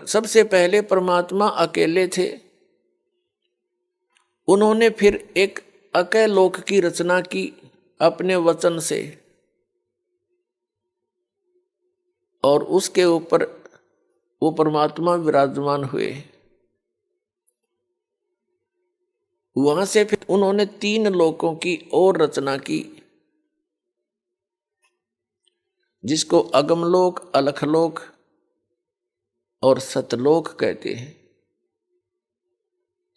सबसे पहले परमात्मा अकेले थे, उन्होंने फिर एक अकैलोक की रचना की अपने वचन से, और उसके ऊपर वो परमात्मा विराजमान हुए। वहां से फिर उन्होंने 3 लोकों की और रचना की, जिसको अगमलोक, अलखलोक और सतलोक कहते हैं।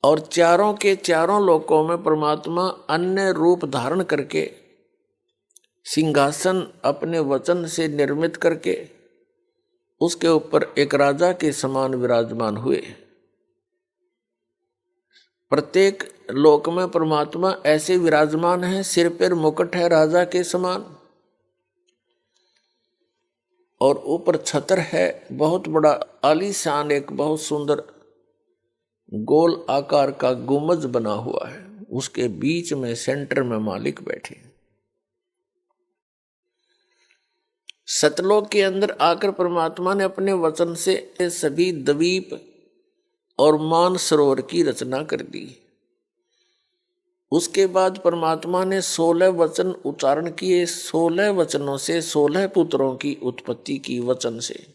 और चारों के चारों लोकों में परमात्मा अन्य रूप धारण करके सिंहासन अपने वचन से निर्मित करके उसके ऊपर एक राजा के समान विराजमान हुए। प्रत्येक लोक में परमात्मा ऐसे विराजमान है, सिर पर मुकुट है राजा के समान, और ऊपर छतर है, बहुत बड़ा आलीशान एक बहुत सुंदर गोल आकार का गुंबज बना हुआ है, उसके बीच में सेंटर में मालिक बैठे। सतलोक के अंदर आकर परमात्मा ने अपने वचन से सभी द्वीप और मान सरोवर की रचना कर दी। उसके बाद परमात्मा ने 16 वचन उच्चारण किए, 16 वचनों से 16 पुत्रों की उत्पत्ति की वचन से।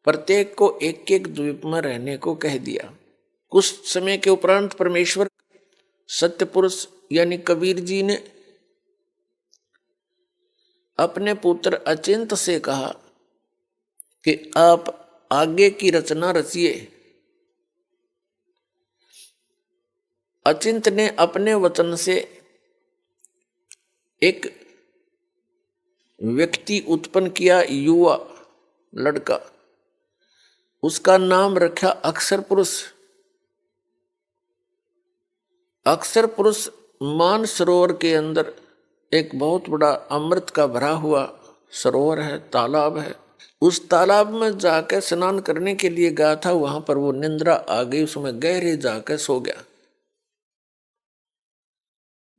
प्रत्येक को एक एक द्वीप में रहने को कह दिया। कुछ समय के उपरांत परमेश्वर सत्य पुरुष यानी कबीर जी ने अपने पुत्र अचिंत से कहा कि आप आगे की रचना रचिए। अचिंत ने अपने वचन से एक व्यक्ति उत्पन्न किया, युवा लड़का, उसका नाम रखा अक्षर पुरुष। अक्षर पुरुष मान सरोवर के अंदर एक बहुत बड़ा अमृत का भरा हुआ सरोवर है, तालाब है। उस तालाब में जाकर स्नान करने के लिए गया था, वहां पर वो निंद्रा आ गई, उसमें गहरे जाकर सो गया।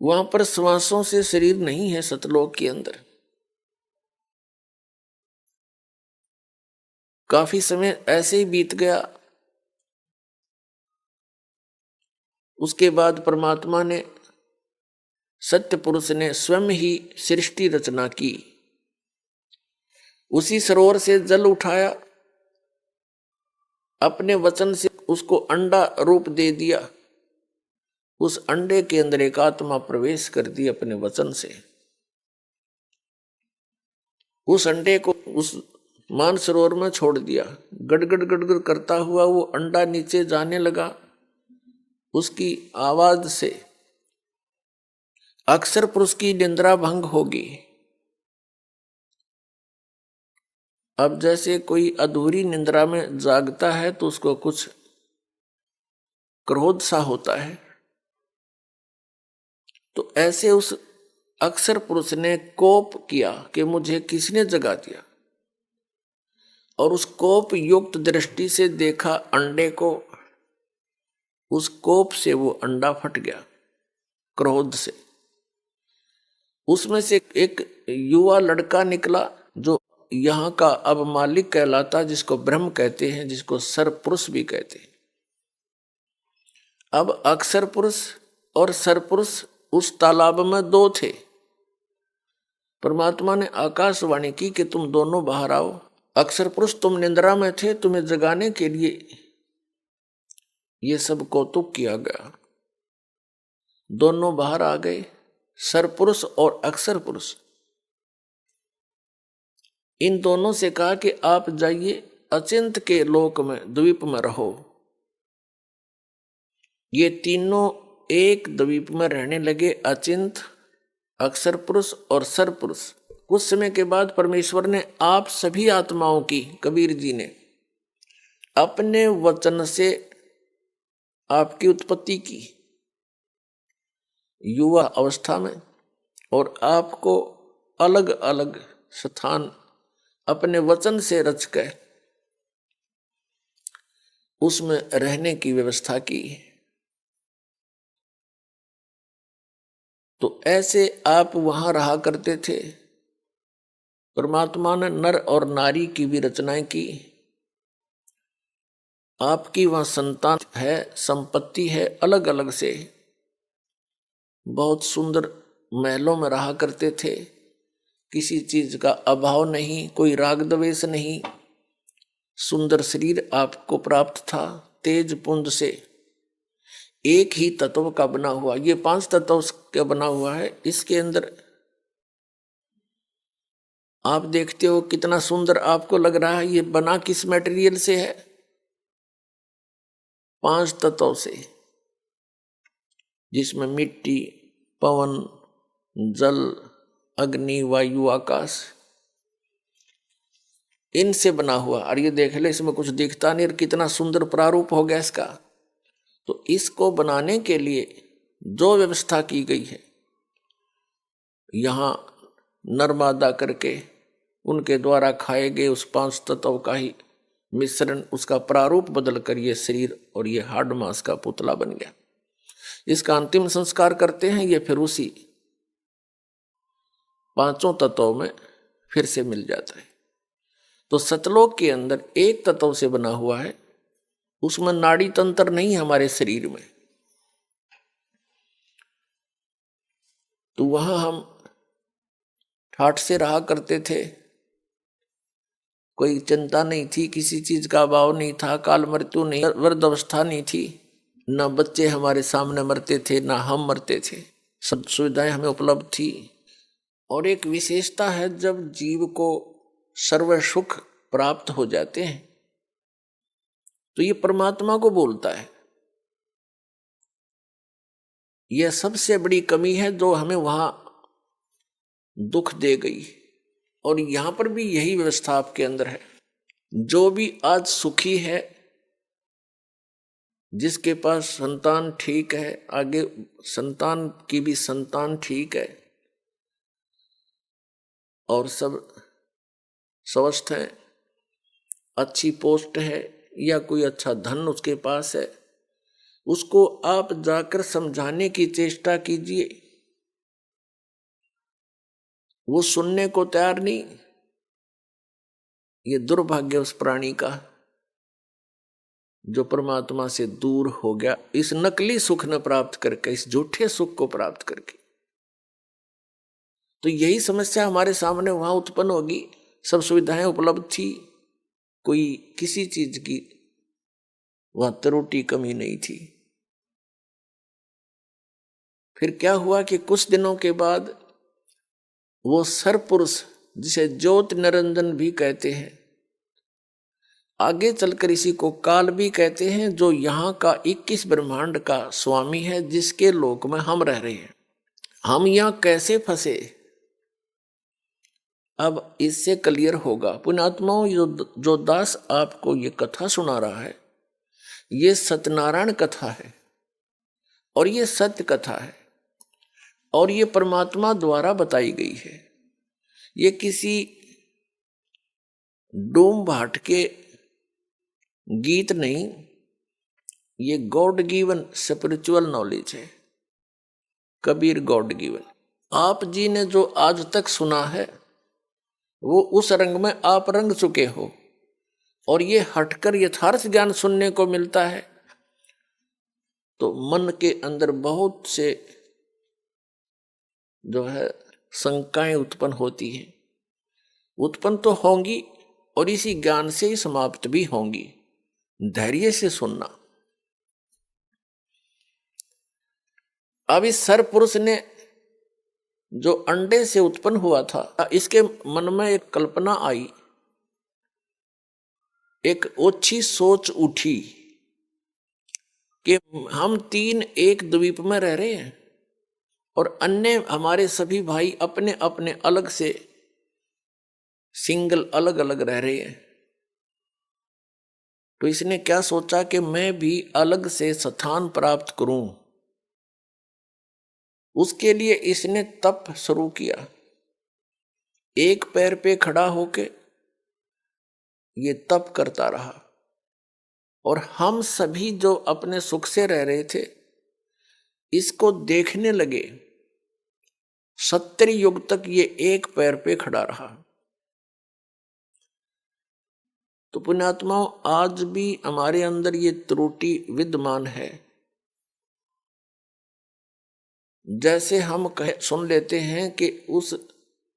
वहां पर श्वासों से शरीर नहीं है सतलोक के अंदर। काफी समय ऐसे ही बीत गया। उसके बाद परमात्मा ने, सत्य पुरुष ने स्वयं ही सृष्टि रचना की। उसी सरोवर से जल उठाया, अपने वचन से उसको अंडा रूप दे दिया। उस अंडे के अंदर एक आत्मा प्रवेश कर दी अपने वचन से। उस अंडे को उस मानसरोवर में छोड़ दिया। गड़गड़ गड़गड़ करता हुआ वो अंडा नीचे जाने लगा। उसकी आवाज से अक्षर पुरुष की निंद्रा भंग होगी। अब जैसे कोई अधूरी निंद्रा में जागता है तो उसको कुछ क्रोध सा होता है, तो ऐसे उस अक्षर पुरुष ने कोप किया कि मुझे किसने जगा दिया, और उस कोप युक्त दृष्टि से देखा अंडे को। उस कोप से वो अंडा फट गया क्रोध से। उसमें से एक युवा लड़का निकला जो यहाँ का अब मालिक कहलाता, जिसको ब्रह्म कहते हैं, जिसको सरपुरुष भी कहते हैं। अब अक्षर पुरुष और सरपुरुष उस तालाब में 2 थे। परमात्मा ने आकाशवाणी की कि तुम दोनों बाहर आओ। अक्षर पुरुष तुम निंद्रा में थे, तुम्हें जगाने के लिए ये सब कौतुक किया गया। दोनों बाहर आ गए, सरपुरुष और अक्षर पुरुष। इन दोनों से कहा कि आप जाइए अचिंत के लोक में, द्वीप में रहो। ये तीनों एक द्वीप में रहने लगे, अचिंत, अक्षर पुरुष और सरपुरुष। कुछ समय के बाद परमेश्वर ने आप सभी आत्माओं की, कबीर जी ने अपने वचन से आपकी उत्पत्ति की युवा अवस्था में, और आपको अलग अलग स्थान अपने वचन से रचकर उसमें रहने की व्यवस्था की। तो ऐसे आप वहां रहा करते थे। परमात्मा ने नर और नारी की भी रचनाएं की। आपकी वहां संतान है, संपत्ति है, अलग अलग से बहुत सुंदर महलों में रहा करते थे, किसी चीज का अभाव नहीं, कोई राग द्वेष नहीं, सुंदर शरीर आपको प्राप्त था, तेज पुंज से एक ही तत्व का बना हुआ। ये 5 तत्व का बना हुआ है। इसके अंदर आप देखते हो कितना सुंदर आपको लग रहा है। ये बना किस मटेरियल से है? 5 तत्वों से, जिसमें मिट्टी, पवन, जल, अग्नि, वायु, आकाश, इनसे बना हुआ। और ये देख ले, इसमें कुछ दिखता नहीं, कितना सुंदर प्रारूप हो गया इसका। तो इसको बनाने के लिए जो व्यवस्था की गई है, यहां नर्मदा करके उनके द्वारा खाए गए उस 5 तत्व का ही मिश्रण, उसका प्रारूप बदल कर ये शरीर और ये हाड़ मांस का पुतला बन गया। इसका अंतिम संस्कार करते हैं, ये फिर उसी 5 तत्वों में फिर से मिल जाता है। तो सतलोक के अंदर एक तत्व से बना हुआ है, उसमें नाड़ी तंत्र नहीं हमारे शरीर में। तो वहां हम ठाठ से रहा करते थे, कोई चिंता नहीं थी, किसी चीज का अभाव नहीं था, काल मृत्यु नहीं, वृद्ध अवस्था नहीं थी, न बच्चे हमारे सामने मरते थे, ना हम मरते थे, सब सुविधाएं हमें उपलब्ध थी। और एक विशेषता है, जब जीव को सर्व सुख प्राप्त हो जाते हैं तो ये परमात्मा को बोलता है। यह सबसे बड़ी कमी है जो हमें वहां दुख दे गई। और यहां पर भी यही व्यवस्था आपके अंदर है। जो भी आज सुखी है, जिसके पास संतान ठीक है, आगे संतान की भी संतान ठीक है और सब स्वस्थ है, अच्छी पोस्ट है या कोई अच्छा धन उसके पास है, उसको आप जाकर समझाने की चेष्टा कीजिए, वो सुनने को तैयार नहीं। ये दुर्भाग्य उस प्राणी का जो परमात्मा से दूर हो गया, इस नकली सुख न प्राप्त करके, इस झूठे सुख को प्राप्त करके। तो यही समस्या हमारे सामने वहां उत्पन्न होगी। सब सुविधाएं उपलब्ध थी, कोई किसी चीज की वहां त्रुटि कमी नहीं थी। फिर क्या हुआ कि कुछ दिनों के बाद वो सरपुरुष, जिसे ज्योत निरंजन भी कहते हैं, आगे चलकर इसी को काल भी कहते हैं, जो यहाँ का 21 ब्रह्मांड का स्वामी है, जिसके लोक में हम रह रहे हैं। हम यहाँ कैसे फंसे, अब इससे क्लियर होगा। पुण्यात्माओं, जो दास आपको ये कथा सुना रहा है, ये सत्यनारायण कथा है और ये सत्य कथा है और ये परमात्मा द्वारा बताई गई है। ये किसी डोम भाट के गीत नहीं, ये गॉड गिवन स्पिरिचुअल नॉलेज है, कबीर गॉड गिवन। आप जी ने जो आज तक सुना है वो उस रंग में आप रंग चुके हो, और ये हटकर यथार्थ ज्ञान सुनने को मिलता है तो मन के अंदर बहुत से जो है शंकाएं उत्पन्न होती हैं। उत्पन्न तो होंगी और इसी ज्ञान से ही समाप्त भी होंगी। धैर्य से सुनना। अब इस सरपुरुष ने जो अंडे से उत्पन्न हुआ था, इसके मन में एक कल्पना आई, एक ओछी सोच उठी कि हम 3 एक द्वीप में रह रहे हैं और अन्य हमारे सभी भाई अपने अपने अलग से सिंगल अलग अलग रह रहे हैं। तो इसने क्या सोचा कि मैं भी अलग से स्थान प्राप्त करूं। उसके लिए इसने तप शुरू किया। एक पैर पे खड़ा होके ये तप करता रहा और हम सभी जो अपने सुख से रह रहे थे इसको देखने लगे। 70 युग तक ये एक पैर पे खड़ा रहा। तो पुण्यात्माओं, आज भी हमारे अंदर ये त्रुटि विद्यमान है। जैसे हम सुन लेते हैं कि उस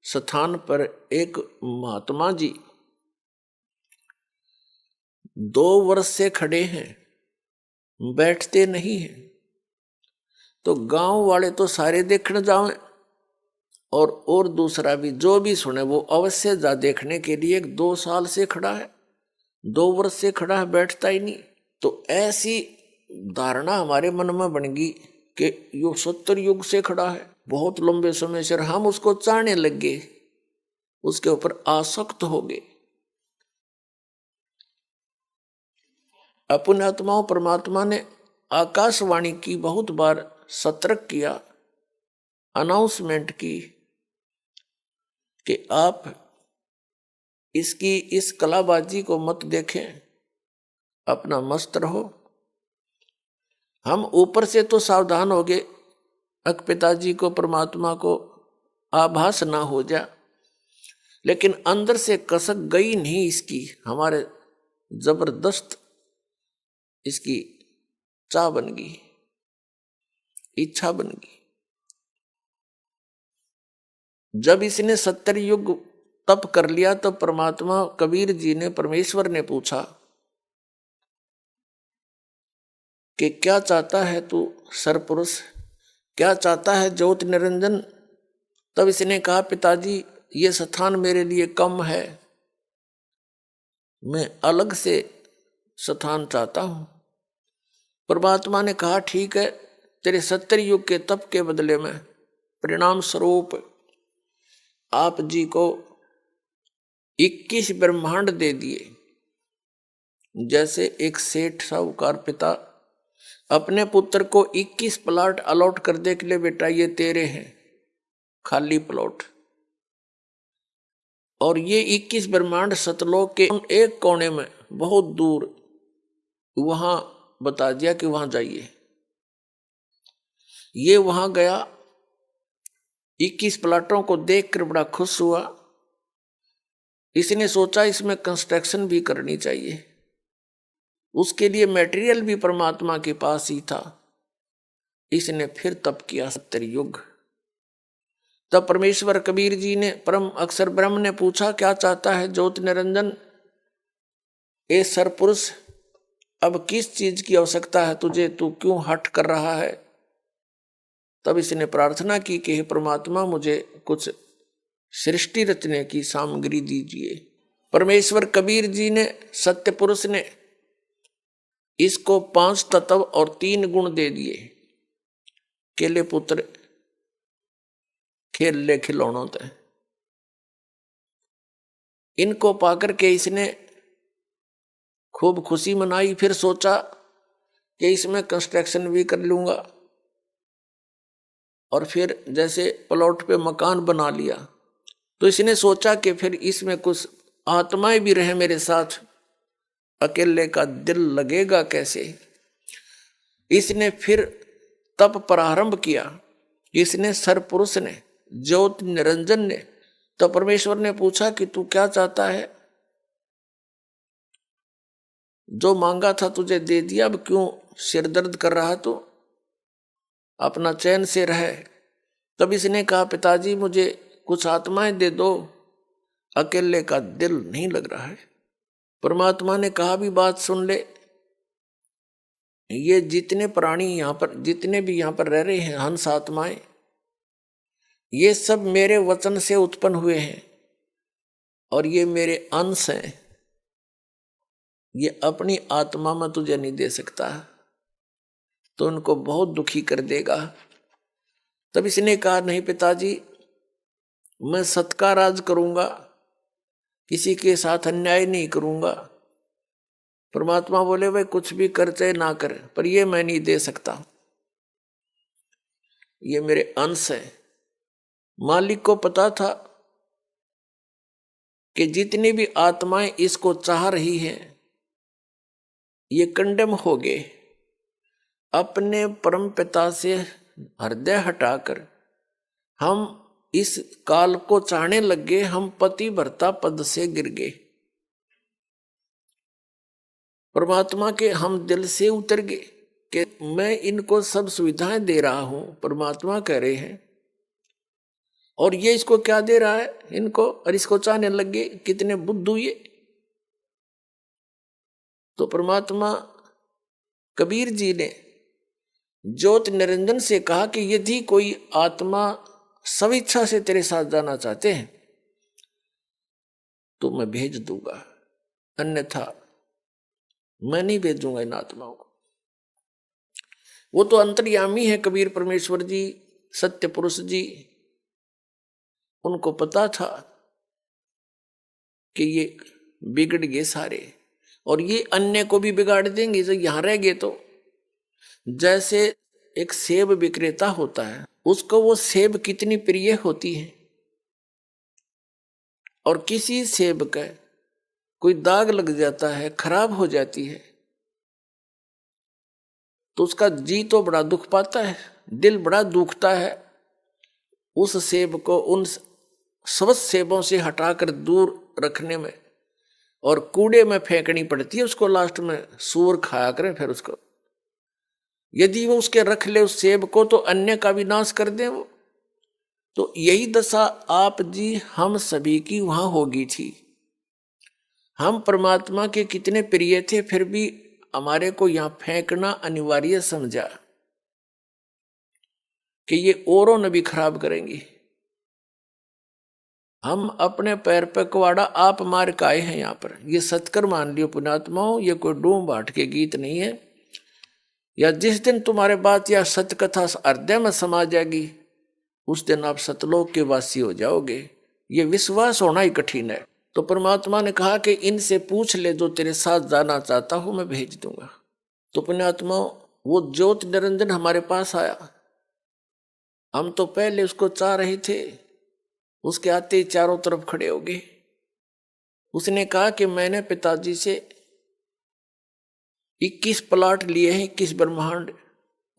स्थान पर एक महात्मा जी 2 वर्ष से खड़े हैं, बैठते नहीं हैं, तो गांव वाले तो सारे देखने जाएं और दूसरा भी जो भी सुने वो अवश्य जा देखने के लिए। 2 साल से खड़ा है, 2 वर्ष से खड़ा है, बैठता ही नहीं। तो ऐसी धारणा हमारे मन में बन गई कि यो 70 युग से खड़ा है, बहुत लंबे समय से, हम उसको चाहने लग गए, उसके ऊपर आसक्त हो गए। अपने आत्माओं, परमात्मा ने आकाशवाणी की, बहुत बार सतर्क किया, अनाउंसमेंट की कि आप इसकी इस कलाबाजी को मत देखें, अपना मस्त रहो। हम ऊपर से तो सावधान हो गए, अक पिताजी को, परमात्मा को आभास ना हो जा, लेकिन अंदर से कसक गई नहीं इसकी, हमारे जबरदस्त इसकी चाह बन गई, इच्छा बन गई। जब इसने 70 युग तप कर लिया तो परमात्मा कबीर जी ने, परमेश्वर ने पूछा कि क्या चाहता है तू सरपुरुष, क्या चाहता है ज्योति निरंजन। तब इसने कहा, पिताजी ये स्थान मेरे लिए कम है, मैं अलग से स्थान चाहता हूं। परमात्मा ने कहा, ठीक है, तेरे 70 युग के तप के बदले में परिणाम स्वरूप आप जी को 21 ब्रह्मांड दे दिए। जैसे एक सेठ साहूकार पिता अपने पुत्र को 21 प्लॉट अलॉट कर दे के लिए, बेटा ये तेरे हैं, खाली प्लॉट। और ये 21 ब्रह्मांड सतलोक के एक कोने में बहुत दूर, वहां बता दिया कि वहां जाइए। ये वहां गया, 21 प्लाटों को देखकर बड़ा खुश हुआ। इसने सोचा इसमें कंस्ट्रक्शन भी करनी चाहिए, उसके लिए मटेरियल भी परमात्मा के पास ही था। इसने फिर तप किया 70 युग। तब परमेश्वर कबीर जी ने, परम अक्षर ब्रह्म ने पूछा, क्या चाहता है ज्योति निरंजन, ए सरपुरुष, अब किस चीज की आवश्यकता है तुझे, तू क्यों हट कर रहा है। तब इसने प्रार्थना की कि हे परमात्मा, मुझे कुछ सृष्टि रचने की सामग्री दीजिए। परमेश्वर कबीर जी ने, सत्य पुरुष ने इसको 5 तत्व और 3 गुण दे दिए। केले पुत्र खेल ले खिलौनों ते, इनको पाकर के इसने खूब खुशी मनाई। फिर सोचा कि इसमें कंस्ट्रक्शन भी कर लूंगा, और फिर जैसे प्लॉट पे मकान बना लिया, तो इसने सोचा कि फिर इसमें कुछ आत्माएं भी रहे मेरे साथ, अकेले का दिल लगेगा कैसे। इसने फिर तप प्रारंभ किया। इसने सरपुरुष ने, ज्योति निरंजन ने। तो परमेश्वर ने पूछा कि तू क्या चाहता है, जो मांगा था तुझे दे दिया, अब क्यों सिर दर्द कर रहा तू, अपना चैन से रहे। तब इसने कहा, पिताजी मुझे कुछ आत्माएं दे दो, अकेले का दिल नहीं लग रहा है। परमात्मा ने कहा, भी बात सुन ले, ये जितने प्राणी यहाँ पर, जितने भी यहाँ पर रह रहे हैं हंस आत्माएं, ये सब मेरे वचन से उत्पन्न हुए हैं और ये मेरे अंश हैं। ये अपनी आत्मा में तुझे नहीं दे सकता, तो उनको बहुत दुखी कर देगा। तब इसने कहा, नहीं पिताजी, मैं सत का राज करूंगा, किसी के साथ अन्याय नहीं करूंगा। परमात्मा बोले, भाई कुछ भी कर चाहे ना कर, पर ये मैं नहीं दे सकता, ये मेरे अंश है। मालिक को पता था कि जितनी भी आत्माएं इसको चाह रही हैं, ये कंडेम हो गए। अपने परम पिता से हृदय हटाकर हम इस काल को चाहने लग गए, हम पति भर्ता पद से गिर गए। परमात्मा के हम दिल से उतर गए कि मैं इनको सब सुविधाएं दे रहा हूं, परमात्मा कह रहे हैं, और ये इसको क्या दे रहा है इनको, और इसको चाहने लगे, कितने बुद्धू ये। तो परमात्मा कबीर जी ने ज्योत निरंजन से कहा कि यदि कोई आत्मा स्वेच्छा से तेरे साथ जाना चाहते हैं तो मैं भेज दूंगा, अन्यथा मैं नहीं भेजूंगा इन आत्माओं को। वो तो अंतर्यामी है कबीर परमेश्वर जी, सत्य पुरुष जी। उनको पता था कि ये बिगड़ गए सारे, और ये अन्य को भी बिगाड़ देंगे जो यहां रह गए। तो जैसे एक सेब विक्रेता होता है, उसको वो सेब कितनी प्रिय होती है, और किसी सेब का कोई दाग लग जाता है, खराब हो जाती है, तो उसका जी तो बड़ा दुख पाता है, दिल बड़ा दुखता है। उस सेब को उन स्वस्थ सेबों से हटाकर दूर रखने में और कूड़े में फेंकनी पड़ती है उसको, लास्ट में सूअर खाया करे फिर उसको। यदि वो उसके रख ले उस सेब को तो अन्य का विनाश कर दे वो। तो यही दशा आप जी हम सभी की वहां होगी थी। हम परमात्मा के कितने प्रिय थे, फिर भी हमारे को यहां फेंकना अनिवार्य समझा कि ये औरों ने भी खराब करेंगी। हम अपने पैर पे कुआड़ा आप मार के आए हैं यहाँ पर। ये सत्कर मान लियो पुण्यात्माओं, ये कोई डूम बाट के गीत नहीं है। या जिस दिन तुम्हारे बात या सत्य कथा हृदय में समा जाएगी, उस दिन आप सतलोक के वासी हो जाओगे। ये विश्वास होना ही कठिन है। तो परमात्मा ने कहा कि इनसे पूछ ले, जो तेरे साथ जाना चाहता हूं मैं भेज दूंगा। तो पुण्यात्मा वो ज्योत निरंजन हमारे पास आया। हम तो पहले उसको चाह रहे थे, उसके आते ही चारों तरफ खड़े हो गए। उसने कहा कि मैंने पिताजी से 21 प्लाट लिए हैं, 21 ब्रह्मांड,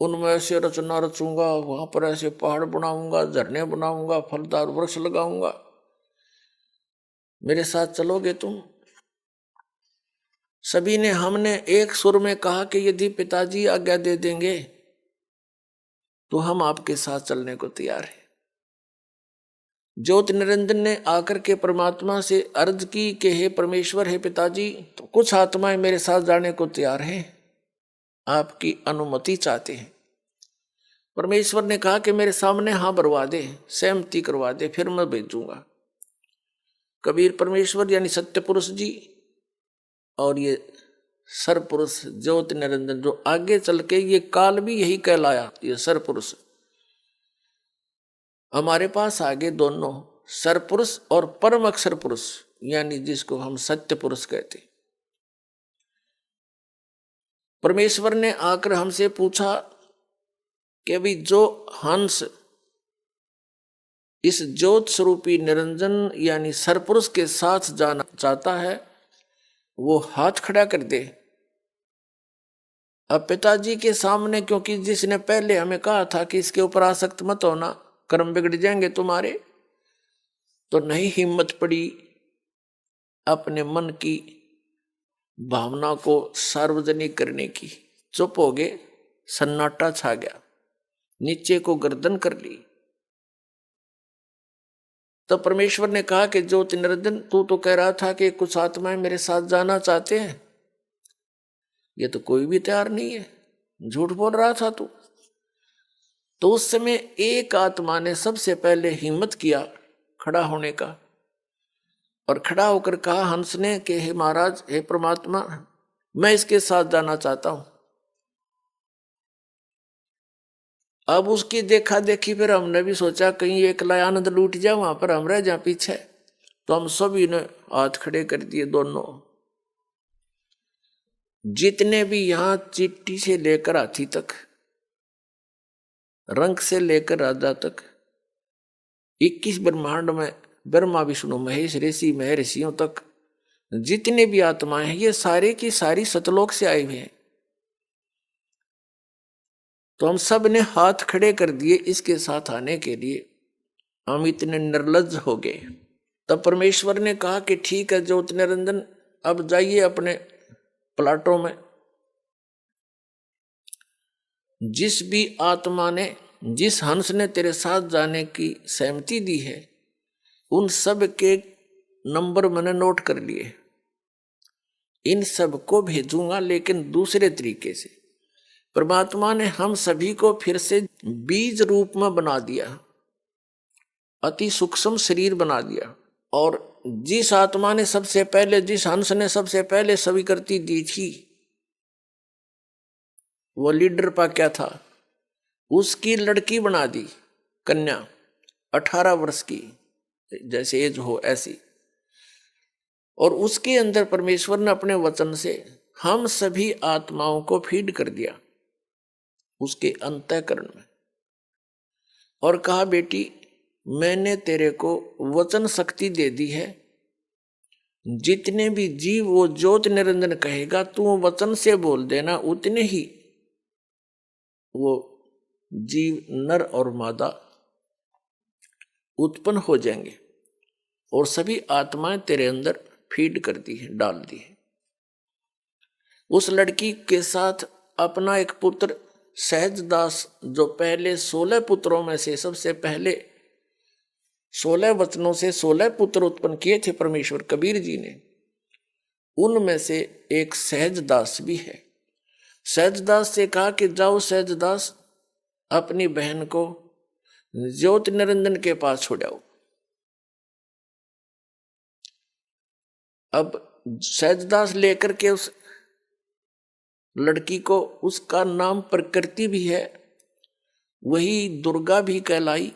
उनमें ऐसे रचना रचूंगा, वहां पर ऐसे पहाड़ बनाऊंगा, झरने बनाऊंगा, फलदार वृक्ष लगाऊंगा, मेरे साथ चलोगे तुम? सभी ने हमने एक सुर में कहा कि यदि पिताजी आज्ञा दे देंगे तो हम आपके साथ चलने को तैयार हैं। ज्योत निरंजन ने आकर के परमात्मा से अर्ज की कि हे परमेश्वर, हे पिताजी, तो कुछ आत्माएं मेरे साथ जाने को तैयार हैं, आपकी अनुमति चाहते हैं। परमेश्वर ने कहा कि मेरे सामने हाँ भरवा दे, सहमति करवा दे, फिर मैं भेजूंगा। कबीर परमेश्वर यानी सत्य पुरुष जी और ये सरपुरुष ज्योत निरंजन, जो आगे चल के ये काल भी यही कहलाया, ये सरपुरुष हमारे पास आगे दोनों सरपुरुष और परम अक्षर पुरुष, यानी जिसको हम सत्य पुरुष कहते। परमेश्वर ने आकर हमसे पूछा कि अभी जो हंस इस ज्योत स्वरूपी निरंजन यानी सरपुरुष के साथ जाना चाहता है वो हाथ खड़ा कर दे। अब पिताजी के सामने, क्योंकि जिसने पहले हमें कहा था कि इसके ऊपर आसक्त मत होना, कर्म बिगड़ जाएंगे तुम्हारे, तो नहीं हिम्मत पड़ी अपने मन की भावना को सार्वजनिक करने की। चुप हो गए, सन्नाटा छा गया, नीचे को गर्दन कर ली। तो परमेश्वर ने कहा कि ज्योति निरंजन, तू तो कह रहा था कि कुछ आत्माएं मेरे साथ जाना चाहते हैं, ये तो कोई भी तैयार नहीं है, झूठ बोल रहा था तू। तो उस समय एक आत्मा ने सबसे पहले हिम्मत किया खड़ा होने का, और खड़ा होकर कहा हंस ने कि हे महाराज, हे परमात्मा, मैं इसके साथ जाना चाहता हूं। अब उसकी देखा देखी फिर हमने भी सोचा कहीं एकला आनंद लूट जाए, वहां पर हम रह जाए पीछे। तो हम सभी ने हाथ खड़े कर दिए दोनों। जितने भी यहां चिट्ठी से लेकर हाथी तक, रंग से लेकर राजा तक, 21 ब्रह्मांड में ब्रह्मा विष्णु महेश ऋषि महर्षियों तक जितने भी आत्माएं हैं, ये सारे की सारी सतलोक से आए हुए हैं। तो हम सब ने हाथ खड़े कर दिए इसके साथ आने के लिए। हम इतने निर्लज्ज हो गए। तब परमेश्वर ने कहा कि ठीक है ज्योति निरंजन, अब जाइए अपने प्लाटों में जिस भी आत्मा ने, जिस हंस ने तेरे साथ जाने की सहमति दी है, उन सब के नंबर मैंने नोट कर लिए। इन सब को भेजूंगा, लेकिन दूसरे तरीके से। परमात्मा ने हम सभी को फिर से बीज रूप में बना दिया, अति सूक्ष्म शरीर बना दिया। और जिस आत्मा ने सबसे पहले, जिस हंस ने सबसे पहले स्वीकृति दी थी, वो लीडर पा क्या था, उसकी लड़की बना दी, कन्या 18 वर्ष की, जैसे एज हो ऐसी। और उसके अंदर परमेश्वर ने अपने वचन से हम सभी आत्माओं को फीड कर दिया उसके अंतःकरण में, और कहा बेटी मैंने तेरे को वचन शक्ति दे दी है, जितने भी जीव वो ज्योत निरंजन कहेगा तू वचन से बोल देना, उतने ही वो जीव नर और मादा उत्पन्न हो जाएंगे, और सभी आत्माएं तेरे अंदर फीड कर दी है, डाल दी है। उस लड़की के साथ अपना एक पुत्र सहजदास, जो पहले 16 पुत्रों में से सबसे पहले 16 वचनों से 16 पुत्र उत्पन्न किए थे परमेश्वर कबीर जी ने, उनमें से एक सहजदास भी है। सहजदास से कहा कि जाओ सहजदास, अपनी बहन को ज्योत निरंजन के पास छोड़ाओ। अब सहजदास लेकर के उस लड़की को, उसका नाम प्रकृति भी है, वही दुर्गा भी कहलाई,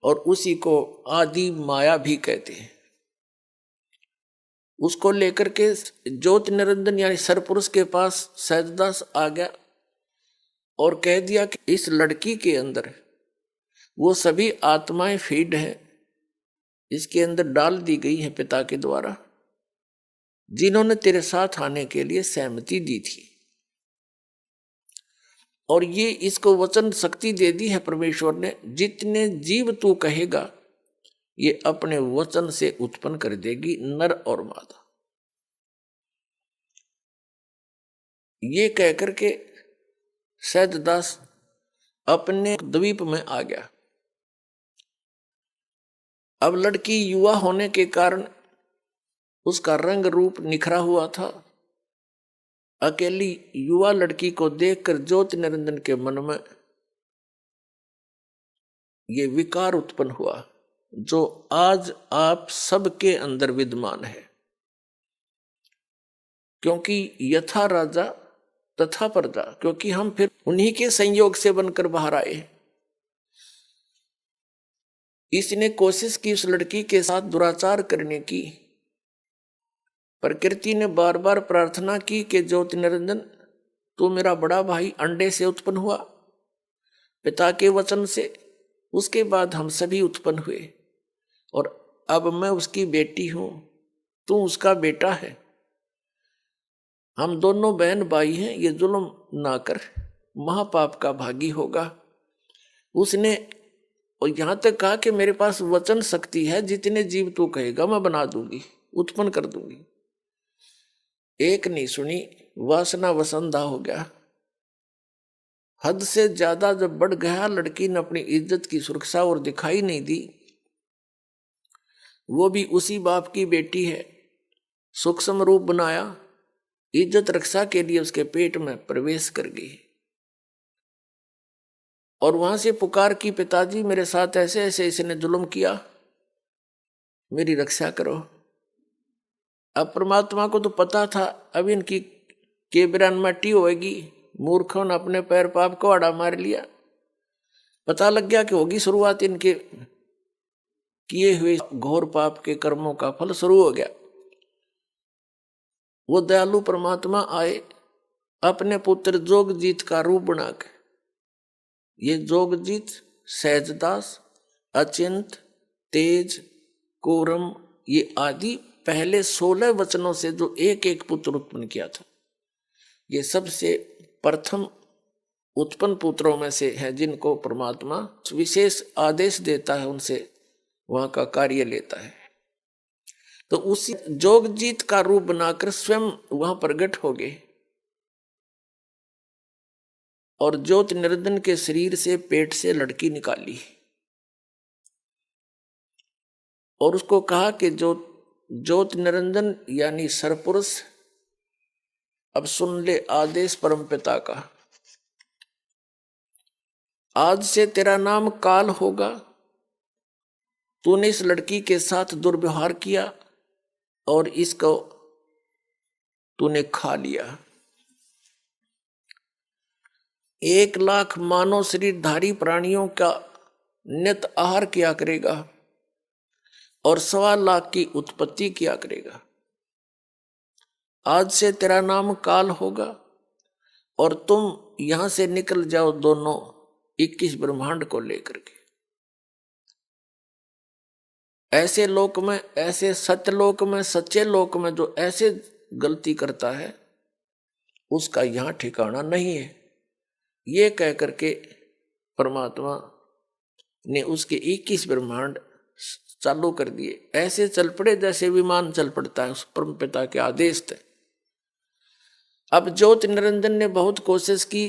और उसी को आदि माया भी कहते हैं। उसको लेकर के ज्योत निरंजन यानी सरपुरुष के पास सहजदास आ गया और कह दिया कि इस लड़की के अंदर वो सभी आत्माएं फीड हैं, इसके अंदर डाल दी गई है पिता के द्वारा, जिन्होंने तेरे साथ आने के लिए सहमति दी थी। और ये इसको वचन शक्ति दे दी है परमेश्वर ने, जितने जीव तू कहेगा ये अपने वचन से उत्पन्न कर देगी, नर और मादा। ये कहकर के सहजदास अपने द्वीप में आ गया। अब लड़की युवा होने के कारण उसका रंग रूप निखरा हुआ था। अकेली युवा लड़की को देखकर ज्योति निरंजन के मन में ये विकार उत्पन्न हुआ, जो आज आप सबके अंदर विद्यमान है। क्योंकि यथा राजा तथा प्रजा, क्योंकि हम फिर उन्हीं के संयोग से बनकर बाहर आए। इसने कोशिश की उस लड़की के साथ दुराचार करने की। प्रकृति ने बार बार प्रार्थना की कि ज्योति निरंजन तू मेरा बड़ा भाई अंडे से उत्पन्न हुआ पिता के वचन से, उसके बाद हम सभी उत्पन्न हुए, और अब मैं उसकी बेटी हूं, तू उसका बेटा है, हम दोनों बहन भाई हैं, ये जुल्म ना कर, महापाप का भागी होगा। उसने और यहां तक कहा कि मेरे पास वचन शक्ति है, जितने जीव तू कहेगा मैं बना दूंगी, उत्पन्न कर दूंगी। एक नहीं सुनी, वासना वसंधा हो गया। हद से ज्यादा जब बढ़ गया, लड़की ने अपनी इज्जत की सुरक्षा और दिखाई नहीं दी। वो भी उसी बाप की बेटी है, सूक्ष्म रूप बनाया, इज्जत रक्षा के लिए उसके पेट में प्रवेश कर गई, और वहां से पुकार की पिताजी मेरे साथ ऐसे ऐसे इसने जुल्म किया, मेरी रक्षा करो। अब परमात्मा को तो पता था अब इनकी केबरान मट्टी होगी, मूर्खों ने अपने पैर पाप को आड़ा मार लिया। पता लग गया कि होगी शुरुआत इनके किए हुए घोर पाप के कर्मों का फल शुरू हो गया। वो दयालु परमात्मा आए अपने पुत्र जोगजीत का रूप बनाकर। ये जोगजीत, सहजदास, अचिंत, तेज, कोरम, ये आदि पहले 16 वचनों से जो एक एक पुत्र उत्पन्न किया था, ये सबसे प्रथम उत्पन्न पुत्रों में से है, जिनको परमात्मा विशेष आदेश देता है, उनसे वहां का कार्य लेता है। तो उसी जोगजीत का रूप बनाकर स्वयं वहां प्रकट हो गए और ज्योत निरंजन के शरीर से पेट से लड़की निकाली और उसको कहा कि ज्योत निरंजन यानी सरपुरुष, अब सुन ले आदेश परमपिता का। आज से तेरा नाम काल होगा। तूने इस लड़की के साथ दुर्व्यवहार किया और इसको तूने खा लिया। 1,00,000 मानव शरीरधारी प्राणियों का नित आहार किया करेगा और 1,25,000 की उत्पत्ति किया करेगा। आज से तेरा नाम काल होगा और तुम यहां से निकल जाओ दोनों 21 ब्रह्मांड को लेकर के। ऐसे लोक में, ऐसे सत्यलोक में, सच्चे लोक में जो ऐसे गलती करता है उसका यहां ठिकाना नहीं है। ये कह करके परमात्मा ने उसके 21 ब्रह्मांड चालू कर दिए। ऐसे चल पड़े जैसे विमान चल पड़ता है उस परम पिता के आदेश थे। अब ज्योत निरंजन ने बहुत कोशिश की।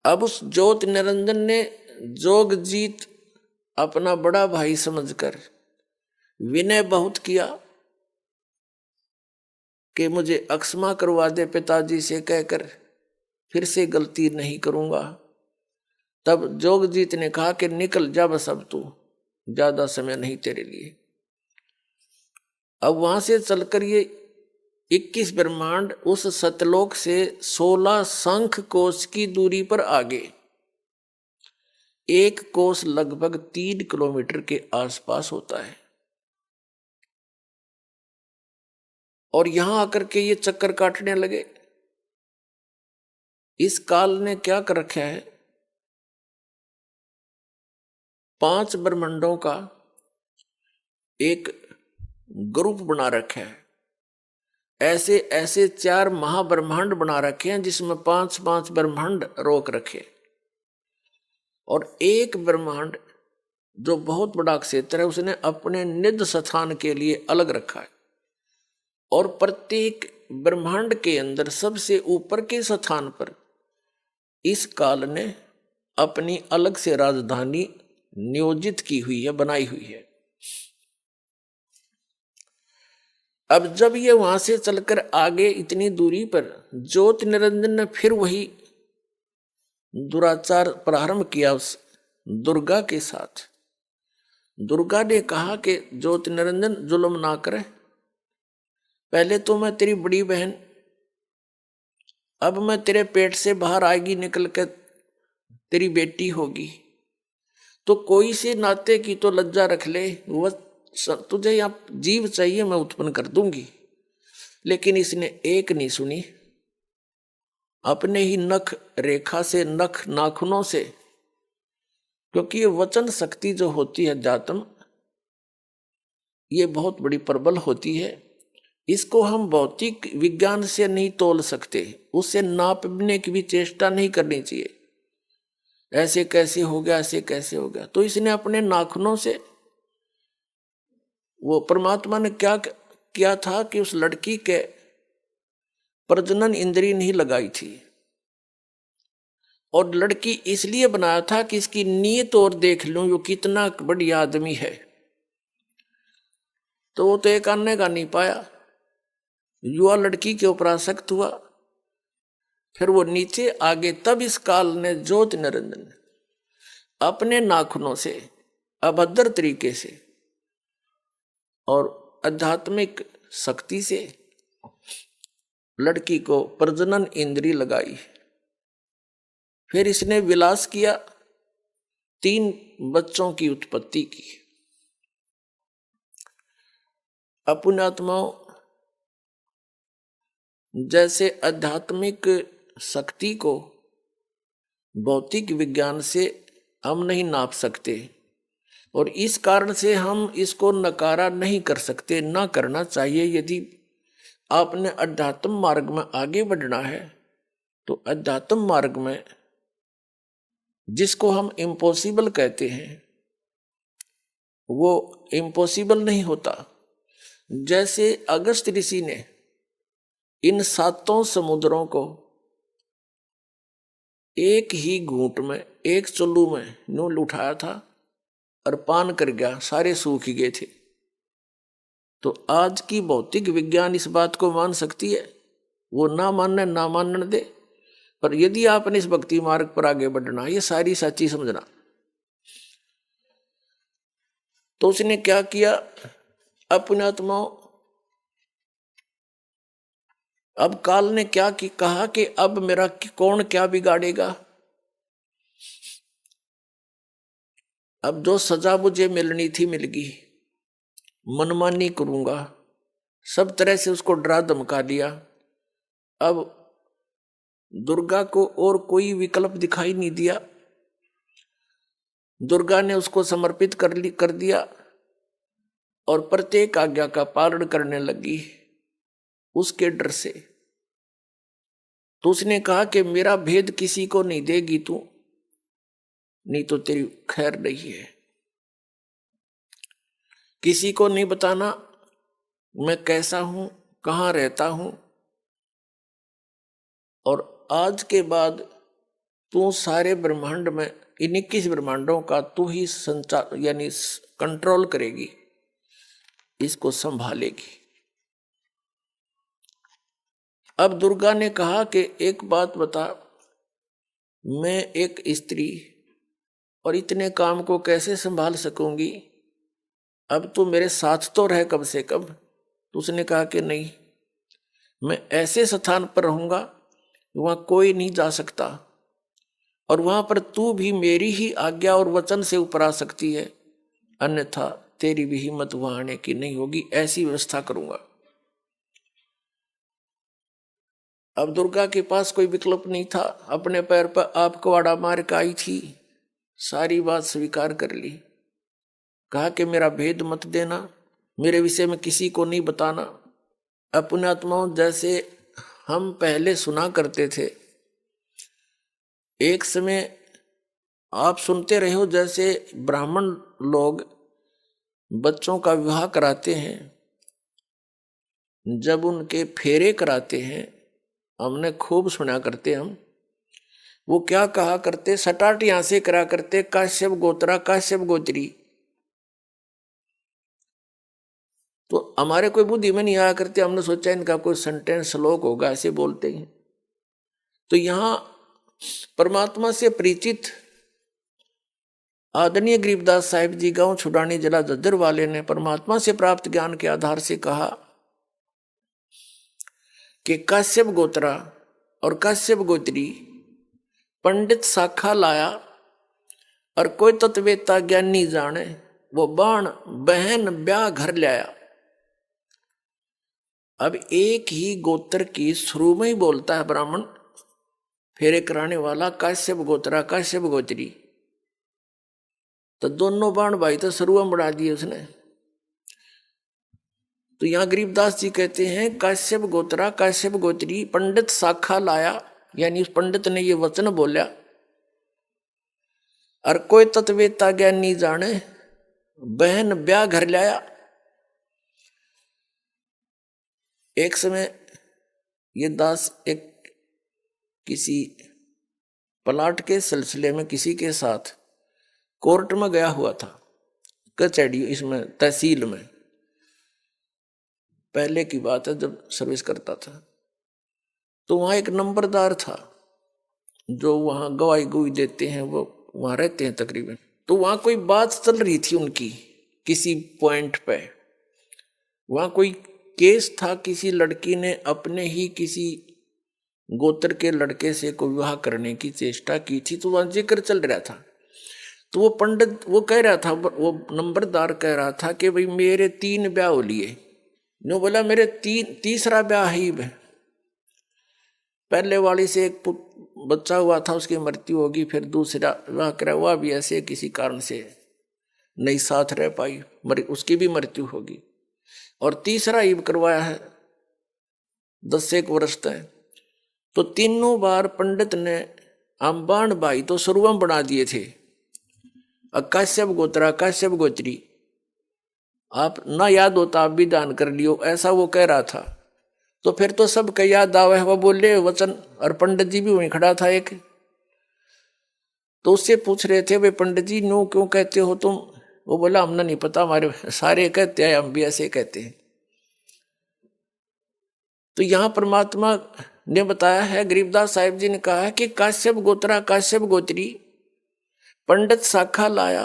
अब उस ज्योत निरंजन ने जोगजीत अपना बड़ा भाई समझकर विनय बहुत किया कि मुझे अक्षमा करवा दे पिताजी से कहकर, फिर से गलती नहीं करूंगा। तब जोगजीत ने कहा कि निकल जा बस, अब तू ज्यादा समय नहीं तेरे लिए। अब वहां से चलकर ये 21 ब्रह्मांड उस सतलोक से 16 शंख कोश की दूरी पर आगे, एक कोश लगभग 3 किलोमीटर के आसपास होता है। और यहां आकर के ये चक्कर काटने लगे। इस काल ने क्या कर रखा है, 5 ब्रह्मांडों का एक ग्रुप बना रखा है। ऐसे ऐसे 4 महाब्रह्मांड बना रखे हैं जिसमें 5-5 ब्रह्मांड रोक रखे, और एक ब्रह्मांड जो बहुत बड़ा क्षेत्र है उसने अपने निज स्थान के लिए अलग रखा है। और प्रत्येक ब्रह्मांड के अंदर सबसे ऊपर के स्थान पर इस काल ने अपनी अलग से राजधानी नियोजित की हुई है, बनाई हुई है। अब जब ये वहां से चलकर आगे इतनी दूरी पर ज्योत निरंजन ने फिर वही दुराचार प्रारंभ किया उस दुर्गा के साथ। दुर्गा ने कहा कि ज्योत निरंजन जुल्म ना करे, पहले तो मैं तेरी बड़ी बहन, अब मैं तेरे पेट से बाहर आएगी निकल कर तेरी बेटी होगी, तो कोई से नाते की तो लज्जा रख ले। वह तुझे यहाँ जीव चाहिए मैं उत्पन्न कर दूंगी। लेकिन इसने एक नहीं सुनी। अपने ही नख रेखा से, नख नाखूनों से, क्योंकि ये वचन शक्ति जो होती है अध्यात्म, ये बहुत बड़ी प्रबल होती है। इसको हम भौतिक विज्ञान से नहीं तोल सकते, उससे नापने की भी चेष्टा नहीं करनी चाहिए। ऐसे कैसे हो गया, ऐसे कैसे हो गया। तो इसने अपने नाखूनों से, वो परमात्मा ने क्या किया था कि उस लड़की के प्रजनन इंद्रिय नहीं लगाई थी, और लड़की इसलिए बनाया था कि इसकी नीयत और देख लूं वो कितना बढ़िया आदमी है। तो वो तो एक आने का नहीं पाया, युवा लड़की के ऊपर आसक्त हुआ, फिर वो नीचे आगे। तब इस काल ने ज्योत निरंजन अपने नाखूनों से अभद्र तरीके से और आध्यात्मिक शक्ति से लड़की को प्रजनन इंद्रिय लगाई। फिर इसने विलास किया, 3 बच्चों की उत्पत्ति की। अपुण्यात्माओं, जैसे आध्यात्मिक शक्ति को भौतिक विज्ञान से हम नहीं नाप सकते, और इस कारण से हम इसको नकारा नहीं कर सकते, ना करना चाहिए। यदि आपने अध्यात्म मार्ग में आगे बढ़ना है तो अध्यात्म मार्ग में जिसको हम इम्पॉसिबल कहते हैं वो इम्पॉसिबल नहीं होता। जैसे अगस्त ऋषि ने इन 7 समुद्रों को एक ही घूंट में, एक चुल्लू में यूं उठाया था और पान कर गया, सारे सूख गए थे। तो आज की भौतिक विज्ञान इस बात को मान सकती है, वो ना मानने दे, पर यदि आपने इस भक्ति मार्ग पर आगे बढ़ना, ये सारी सच्ची समझना। तो उसने क्या किया, अपने आत्मा, अब काल ने क्या कहा कि अब मेरा कौन क्या बिगाड़ेगा, अब जो सजा मुझे मिलनी थी मिल गई, मनमानी करूंगा, सब तरह से उसको डरा धमका दिया। अब दुर्गा को और कोई विकल्प दिखाई नहीं दिया, दुर्गा ने उसको समर्पित कर दिया और प्रत्येक आज्ञा का पालन करने लगी उसके डर से। तो उसने कहा कि मेरा भेद किसी को नहीं देगी तू, नहीं तो तेरी खैर नहीं है, किसी को नहीं बताना मैं कैसा हूं, कहां रहता हूं, और आज के बाद तू सारे ब्रह्मांड में, इन 21 ब्रह्मांडों का तू ही संचार यानी कंट्रोल करेगी, इसको संभालेगी। अब दुर्गा ने कहा कि एक बात बता, मैं एक स्त्री और इतने काम को कैसे संभाल सकूंगी, अब तू मेरे साथ तो रह कम से कम। तो उसने कहा कि नहीं, मैं ऐसे स्थान पर रहूंगा वहां कोई नहीं जा सकता, और वहां पर तू भी मेरी ही आज्ञा और वचन से ऊपर आ सकती है, अन्यथा तेरी भी हिम्मत वहां आने की नहीं होगी, ऐसी व्यवस्था करूंगा। अब दुर्गा के पास कोई विकल्प नहीं था, अपने पैर पर आप कुवाड़ा मार के आई थी, सारी बात स्वीकार कर ली। कहा कि मेरा भेद मत देना, मेरे विषय में किसी को नहीं बताना। अपने आत्माओं, जैसे हम पहले सुना करते थे, एक समय आप सुनते रहे हो, जैसे ब्राह्मण लोग बच्चों का विवाह कराते हैं, जब उनके फेरे कराते हैं, हमने खूब सुना करते हम, वो क्या कहा करते, सटाट यहां से करा करते, काश्यप गोत्रा काश्यप गोत्री। तो हमारे कोई बुद्धि में नहीं आया करते, हमने सोचा इनका कोई सेंटेंस श्लोक होगा, ऐसे बोलते हैं। तो यहां परमात्मा से परिचित आदरणीय गरीबदास साहिब जी गांव छुड़ानी जिला झज्जर वाले ने परमात्मा से प्राप्त ज्ञान के आधार से कहा कि काश्यप गोत्रा और काश्यप गोत्री पंडित शाखा लाया, और कोई तत्वेता ज्ञानी जाने, वो बाण बहन ब्याह घर लाया। अब एक ही गोत्र की शुरू में ही बोलता है ब्राह्मण फेरे कराने वाला, काश्यप गोत्रा काश्यप गोत्री, तो दोनों बाण भाई तो शुरू में बढ़ा दिए उसने। तो यहां गरीबदास जी कहते हैं काश्यप गोत्रा काश्यप गोत्री पंडित शाखा लाया, यानी उस पंडित ने ये वचन बोला, और कोई तत्वेता ज्ञानी जाने, बहन ब्याह घर लाया। एक समय ये दास एक किसी प्लाट के सिलसिले में किसी के साथ कोर्ट में गया हुआ था, कचहरी, इसमें तहसील में, पहले की बात है जब सर्विस करता था। तो वहां एक नंबरदार था जो वहां गवाही गुई देते हैं, वो वहां रहते हैं तकरीबन। तो वहां कोई बात चल रही थी उनकी किसी पॉइंट पे, वहां कोई केस था, किसी लड़की ने अपने ही किसी गोत्र के लड़के से को विवाह करने की चेष्टा की थी, तो वहां जिक्र चल रहा था। तो वो पंडित वो कह रहा था, वो नंबरदार कह रहा था कि भाई मेरे 3 ब्याह हो लिए। नो बोला मेरे तीसरा ब्याह ही है, पहले वाली से एक बच्चा हुआ था, उसकी मृत्यु होगी, फिर दूसरा विवाह करा, हुआ भी ऐसे किसी कारण से नहीं साथ रह पाई, उसकी भी मृत्यु होगी, और तीसरा ईब करवाया है 10 वर्ष तक। तो तीनों बार पंडित ने अंबाण भाई तो शुरुआत बना दिए थे, काश्यप गोत्रा काश्यप गोत्री। आप ना याद होता आप भी दान कर लियो, ऐसा वो कह रहा था। तो फिर तो सबका याद आवे, वो बोले वचन। और पंडित जी भी वहीं खड़ा था एक, तो उससे पूछ रहे थे भाई पंडित जी नो क्यों कहते हो तुम? वो बोला हमने नहीं पता, हमारे सारे कहते हैं, हम भी ऐसे कहते हैं। तो यहां परमात्मा ने बताया है, गरीबदास साहिब जी ने कहा है कि काश्यप गोत्रा काश्यप गोत्री पंडित शाखा लाया,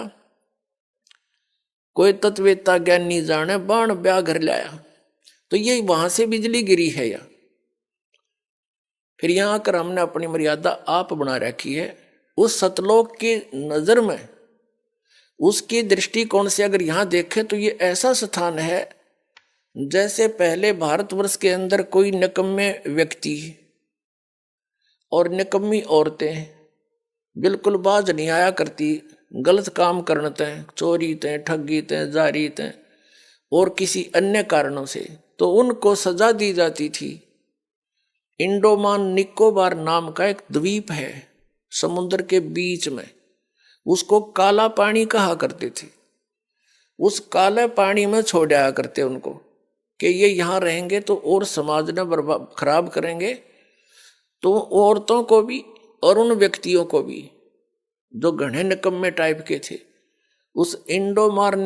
कोई तत्वेता ज्ञानी जाने बाण ब्याह घर लाया। तो ये वहां से बिजली गिरी है या फिर यहां आकर हमने अपनी मर्यादा आप बना रखी है। उस सतलोक की नजर में, उसकी दृष्टिकोण से अगर यहां देखें तो ये ऐसा स्थान है जैसे पहले भारतवर्ष के अंदर कोई निकम्मे व्यक्ति और निकम्मी औरतें बिल्कुल बाज नहीं आया करती, गलत काम करने तय, चोरी तय, ठगी तय, जारी तय और किसी अन्य कारणों से, तो उनको सजा दी जाती थी। इंडोमान निकोबार नाम का एक द्वीप है समुद्र के बीच में, उसको काला पानी कहा करते थे। उस काले पानी में छोड़ आया करते उनको कि ये यहाँ रहेंगे तो और समाज ने बर्बाद खराब करेंगे, तो औरतों को भी और उन व्यक्तियों को भी जो घने निकम्मे टाइप के थे, उस इंडोमान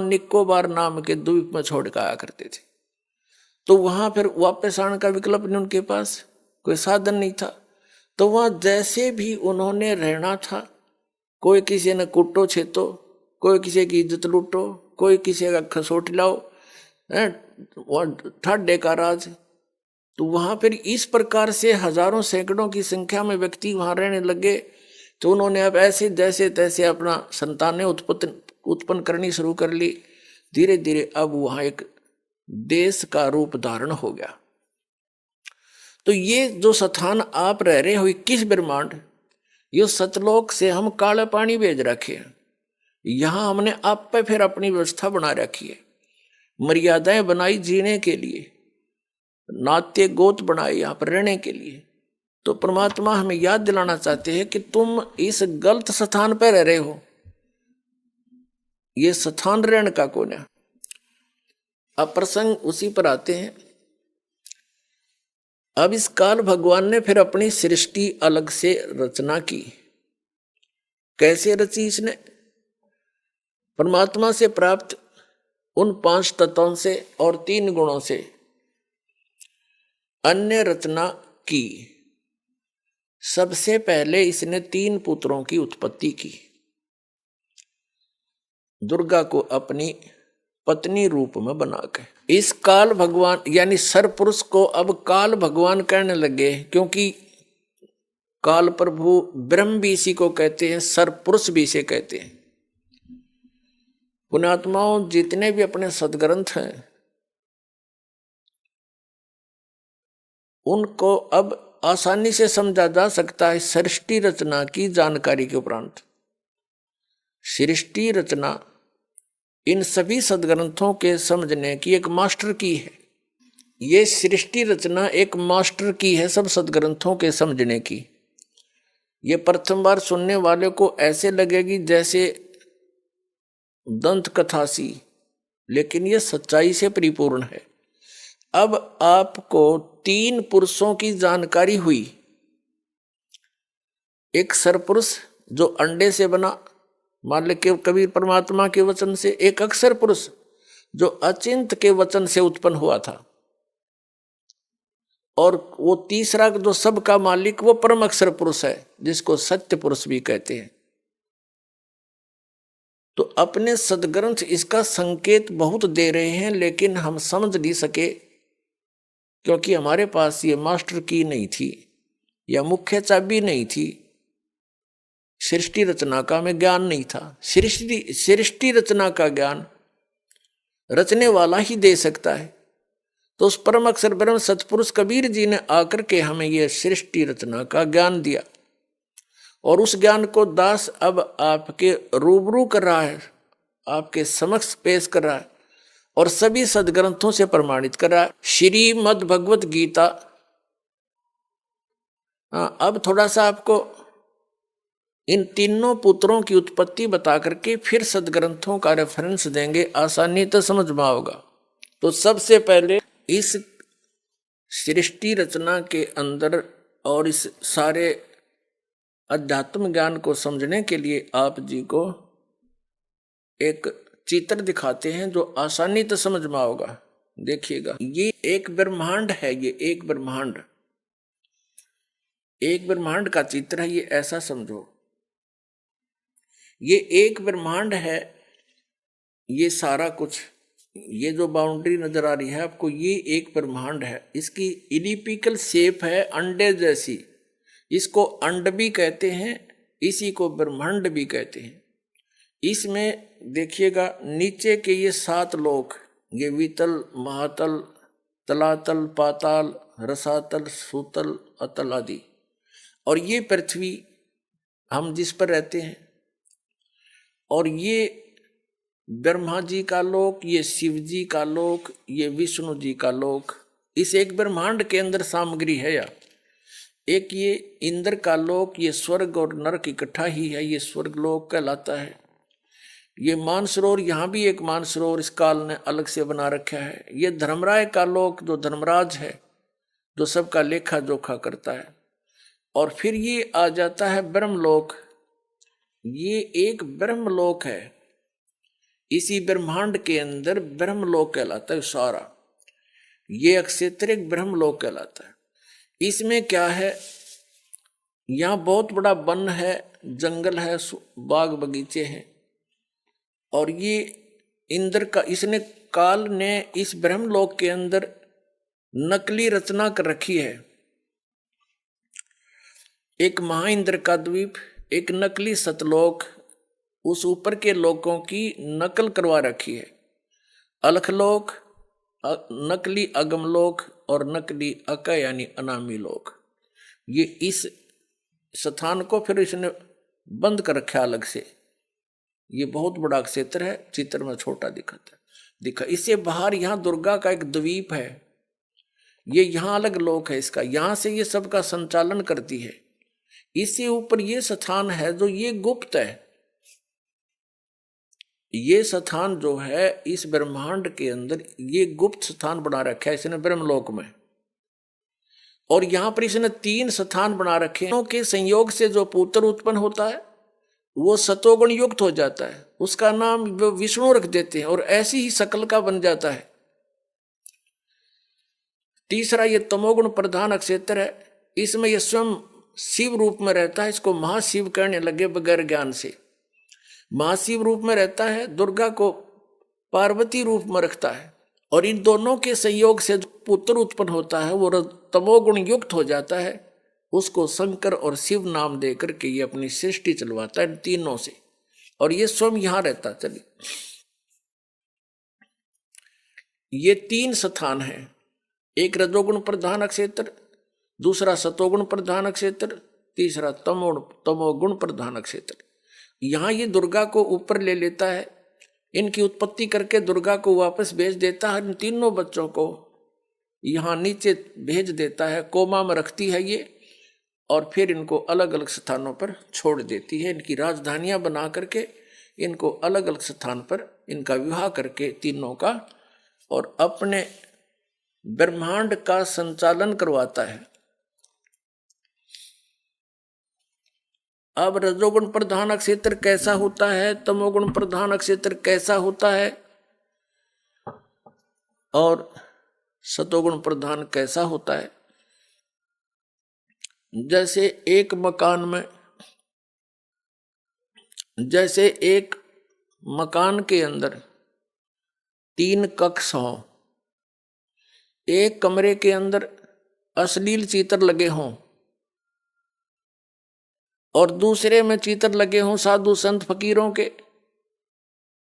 निकोबार नाम के द्वीप में छोड़ कर आया करते थे। तो वहां फिर वापस आने का विकल्प नहीं, उनके पास कोई साधन नहीं था। तो वहां जैसे भी उन्होंने रहना था, कोई किसी ने कुटो छेतो, कोई किसी की इज्जत लूटो, कोई किसी का खसोट लाओ, ठाडे का राज। तो वहां फिर इस प्रकार से हजारों सैकड़ों की संख्या में व्यक्ति वहां रहने लगे। तो उन्होंने अब ऐसे जैसे तैसे अपना संतानें उत्पन्न करनी शुरू कर ली। धीरे धीरे अब वहां एक देश का रूप धारण हो गया। तो ये जो स्थान आप रह रहे हो 21 ब्रह्मांड, ये सतलोक से हम काले पानी भेज रखे हैं। यहां हमने आप पे फिर अपनी व्यवस्था बना रखी है, मर्यादाएं बनाई जीने के लिए, नाते गोत बनाए यहां पर रहने के लिए। तो परमात्मा हमें याद दिलाना चाहते हैं कि तुम इस गलत स्थान पर रह रहे हो, ये स्थान रहने का कौन है। अब प्रसंग उसी पर आते हैं। अब इस काल भगवान ने फिर अपनी सृष्टि अलग से रचना की। कैसे रची इसने? परमात्मा से प्राप्त उन 5 तत्वों से और 3 गुणों से अन्य रचना की। सबसे पहले इसने 3 पुत्रों की उत्पत्ति की। दुर्गा को अपनी पत्नी रूप में बनाकर इस काल भगवान यानी सरपुरुष को अब काल भगवान कहने लगे, क्योंकि काल प्रभु ब्रह्म भी इसी को कहते हैं, सरपुरुष भी इसे कहते हैं। पुण्यात्माओं, जितने भी अपने सदग्रंथ हैं उनको अब आसानी से समझा जा सकता है सृष्टि रचना की जानकारी के उपरांत। सृष्टि रचना इन सभी सदग्रंथों के समझने की एक मास्टर की है। ये सृष्टि रचना एक मास्टर की है सब सदग्रंथों के समझने की। ये प्रथम बार सुनने वाले को ऐसे लगेगी जैसे दंत कथा सी, लेकिन ये सच्चाई से परिपूर्ण है। अब आपको 3 पुरुषों की जानकारी हुई। एक सरपुरुष जो अंडे से बना, मान ले के कबीर परमात्मा के वचन से। एक अक्षर पुरुष जो अचिंत के वचन से उत्पन्न हुआ था। और वो तीसरा जो सबका मालिक, वो परम अक्षर पुरुष है जिसको सत्य पुरुष भी कहते हैं। तो अपने सदग्रंथ इसका संकेत बहुत दे रहे हैं, लेकिन हम समझ नहीं सके क्योंकि हमारे पास ये मास्टर की नहीं थी या मुख्य चाबी नहीं थी। सृष्टि रचना का हमें ज्ञान नहीं था। सृष्टि रचना का ज्ञान रचने वाला ही दे सकता है। तो उस परम अक्षर ब्रह्म सतपुरुष कबीर जी ने आकर के हमें यह सृष्टि रचना का ज्ञान दिया, और उस ज्ञान को दास अब आपके रूबरू कर रहा है, आपके समक्ष पेश कर रहा है और सभी सदग्रंथों से प्रमाणित कर रहा है। श्रीमद् भगवत गीता। अब थोड़ा सा आपको इन तीनों पुत्रों की उत्पत्ति बता करके फिर सदग्रंथों का रेफरेंस देंगे, आसानी तो समझ में आओगा। तो सबसे पहले इस सृष्टि रचना के अंदर और इस सारे अध्यात्म ज्ञान को समझने के लिए आप जी को एक चित्र दिखाते हैं जो आसानी तो समझ में आओगा। देखिएगा, ये एक ब्रह्मांड है, ये एक ब्रह्मांड, एक ब्रह्मांड का चित्र है। ये ऐसा समझो, ये एक ब्रह्मांड है, ये सारा कुछ, ये जो बाउंड्री नजर आ रही है आपको, ये एक ब्रह्मांड है। इसकी इलिप्टिकल शेप है, अंडे जैसी। इसको अंड भी कहते हैं, इसी को ब्रह्मांड भी कहते हैं। इसमें देखिएगा नीचे के ये 7 लोक, ये वितल, महातल, तलातल, पाताल, रसातल, सूतल, अतल आदि, और ये पृथ्वी हम जिस पर रहते हैं, और ये ब्रह्मा जी का लोक, ये शिव जी का लोक, ये विष्णु जी का लोक। इस एक ब्रह्मांड के अंदर सामग्री है। या एक ये इंद्र का लोक, ये स्वर्ग और नरक इकट्ठा ही है, ये स्वर्ग लोक कहलाता है। ये मानसरोवर, यहाँ भी एक मानसरोवर इस काल ने अलग से बना रखा है। ये धर्मराय का लोक, जो धर्मराज है, जो सबका लेखा जोखा करता है। और फिर ये आ जाता है ब्रह्मलोक, ये एक ब्रह्मलोक है। इसी ब्रह्मांड के अंदर ब्रह्मलोक कहलाता है सारा। ये अक्षेत्रिक ब्रह्मलोक कहलाता है। इसमें क्या है, यहाँ बहुत बड़ा वन है, जंगल है, बाग बगीचे हैं। और ये इंद्र का, इसने काल ने इस ब्रह्मलोक के अंदर नकली रचना कर रखी है। एक महाइंद्र का द्वीप, एक नकली सतलोक, उस ऊपर के लोकों की नकल करवा रखी है। अलखलोक, नकली अगमलोक और नकली अक यानी अनामी लोक। ये इस स्थान को फिर इसने बंद कर रखा अलग से। ये बहुत बड़ा क्षेत्र है, चित्र में छोटा दिखा। इससे बाहर यहाँ दुर्गा का एक द्वीप है, ये यहाँ अलग लोक है इसका, यहाँ से ये सबका संचालन करती है। इससे ऊपर ये स्थान है जो ये गुप्त है। ये स्थान जो है इस ब्रह्मांड के अंदर ये गुप्त स्थान बना रखा है इसने ब्रह्मलोक में। और यहां पर इसने 3 स्थान बना रखे हैं के संयोग से जो पुत्र उत्पन्न होता है वो सतोगुण युक्त हो जाता है, उसका नाम विष्णु रख देते हैं और ऐसी ही शकल का बन जाता है। तीसरा ये तमोगुण प्रधान अक्षेत्र है, इसमें ये स्वयं शिव रूप में रहता है। इसको महाशिव कहने लगे बगैर ज्ञान से। महाशिव रूप में रहता है, दुर्गा को पार्वती रूप में रखता है। और इन दोनों के संयोग से जो पुत्र उत्पन्न होता है वो तमोगुण युक्त हो जाता है। उसको शंकर और शिव नाम दे करके ये अपनी सृष्टि चलवाता है इन तीनों से। और ये स्वयं यहां रहता। चलिए, ये 3 स्थान है, एक रजोगुण प्रधान क्षेत्र, दूसरा सतोगुण प्रधान क्षेत्र, तीसरा तमोगुण प्रधान क्षेत्र। यहां ये दुर्गा को ऊपर ले लेता है, इनकी उत्पत्ति करके दुर्गा को वापस भेज देता है। इन तीनों बच्चों को यहां नीचे भेज देता है, कोमा में रखती है ये, और फिर इनको अलग अलग स्थानों पर छोड़ देती है। इनकी राजधानियां बना करके इनको अलग अलग स्थान पर इनका विवाह करके तीनों का, और अपने ब्रह्मांड का संचालन करवाता है। अब रजोगुण प्रधान क्षेत्र कैसा होता है, तमोगुण प्रधान क्षेत्र कैसा होता है, और सतोगुण प्रधान कैसा होता है। जैसे एक मकान के अंदर 3 कक्ष हों, एक कमरे के अंदर अश्लील चित्र लगे हों और दूसरे में चित्र लगे हों साधु संत फकीरों के,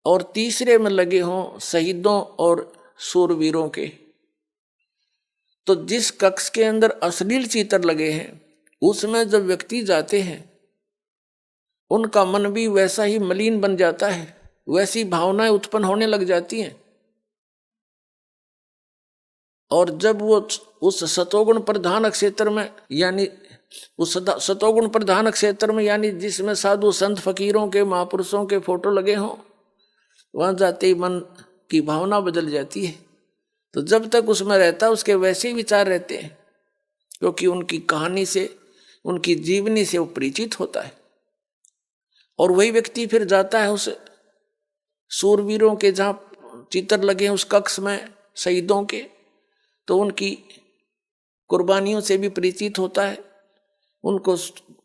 और तीसरे में लगे हों शहीदों और शूरवीरों के, तो जिस कक्ष के अंदर अश्लील चित्र लगे हैं उसमें जब व्यक्ति जाते हैं उनका मन भी वैसा ही मलिन बन जाता है, वैसी भावनाएं उत्पन्न होने लग जाती हैं। और जब वो उस सतोगुण प्रधान क्षेत्र में यानी उस सतोगुण प्रधान क्षेत्र में, यानी जिसमें साधु संत फकीरों के महापुरुषों के फोटो लगे हों, वहां जाते ही मन की भावना बदल जाती है। तो जब तक उसमें रहता है उसके वैसे ही विचार रहते हैं, क्योंकि उनकी कहानी से, उनकी जीवनी से वो परिचित होता है। और वही व्यक्ति फिर जाता है उस सूरवीरों के जहाँ चित्र लगे हैं उस कक्ष में शहीदों के, तो उनकी कुर्बानियों से भी परिचित होता है। उनको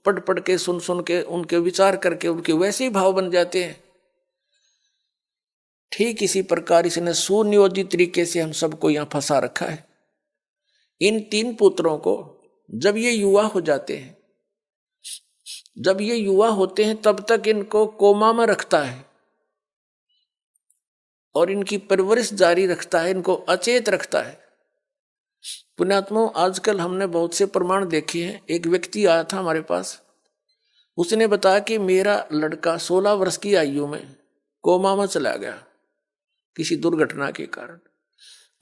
पढ़ पढ़ के, सुन सुन के, उनके विचार करके उनके वैसे ही भाव बन जाते हैं। ठीक इसी प्रकार इसने सुनियोजित तरीके से हम सबको यहाँ फंसा रखा है। इन 3 पुत्रों को जब ये युवा हो जाते हैं, जब ये युवा होते हैं तब तक इनको कोमा में रखता है और इनकी परवरिश जारी रखता है, इनको अचेत रखता है। पुण्यात्मा, आजकल हमने बहुत से प्रमाण देखे हैं। एक व्यक्ति आया था हमारे पास, उसने बताया कि मेरा लड़का 16 वर्ष की आयु में कोमा में चला गया किसी दुर्घटना के कारण।